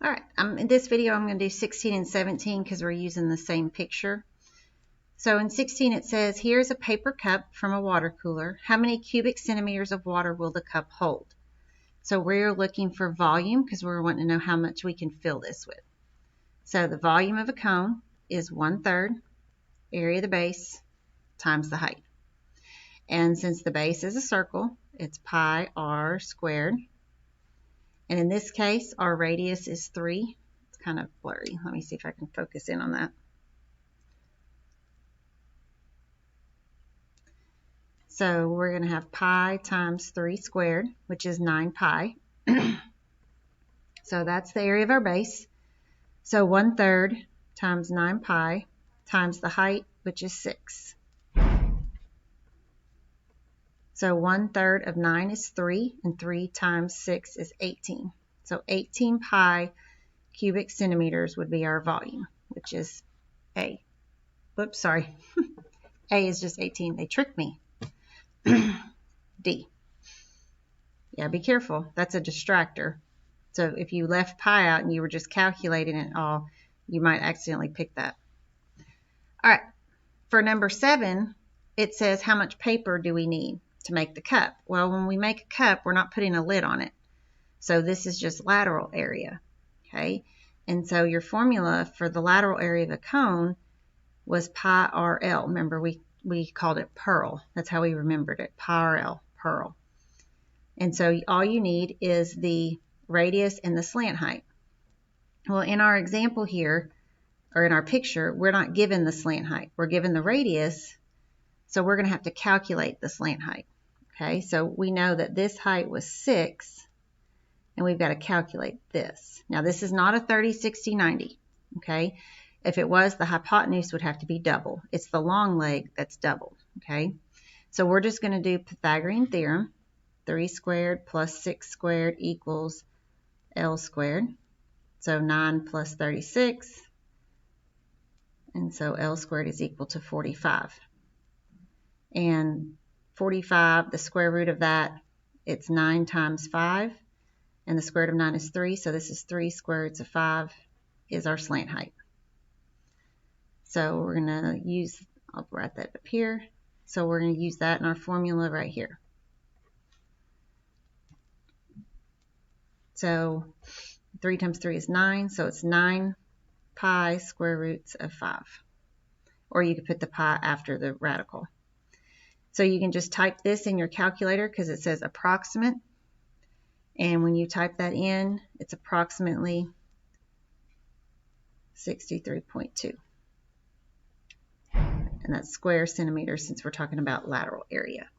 All right, in this video I'm going to do 16 and 17 because we're using the same picture. So in 16 it says, here's a paper cup from a water cooler. How many cubic centimeters of water will the cup hold? So we're looking for volume because we're wanting to know how much we can fill this with. So the volume of a cone is 1/3 area of the base times the height. And since the base is a circle, it's pi r squared. And in this case, our radius is 3. It's kind of blurry. Let me see if I can focus in on that. So we're going to have pi times 3 squared, which is 9 pi. So that's the area of our base. So 1/3 times 9 pi times the height, which is 6. So 1/3 of 9 is 3, and 3 times 6 is 18. So 18 pi cubic centimeters would be our volume, which is A. Whoops, sorry. A is just 18. They tricked me. D. Yeah, be careful. That's a distractor. So if you left pi out and you were just calculating it all, you might accidentally pick that. All right. For number 7, it says how much paper do we need to make the cup? Well, when we make a cup, we're not putting a lid on it. So this is just lateral area. Okay. And so your formula for the lateral area of a cone was pi RL. Remember, we called it pearl. That's how we remembered it. Pi RL, pearl. And so all you need is the radius and the slant height. Well, in our example here, or in our picture, we're not given the slant height. We're given the radius, so we're going to have to calculate the slant height. Okay, so we know that this height was 6, and we've got to calculate this. Now, this is not a 30, 60, 90. Okay, if it was, the hypotenuse would have to be double. It's the long leg that's doubled. Okay, so we're just going to do Pythagorean Theorem. 3 squared plus 6 squared equals L squared. So 9 plus 36. And so L squared is equal to 45. And 45, the square root of that, it's 9 times 5. And the square root of 9 is 3. So this is 3 square roots of 5 is our slant height. So we're going to use, I'll write that up here. So we're going to use that in our formula right here. So 3 times 3 is 9. So it's 9 pi square roots of 5. Or you could put the pi after the radical. So you can just type this in your calculator because it says approximate. And when you type that in, it's approximately 63.2. And that's square centimeters since we're talking about lateral area.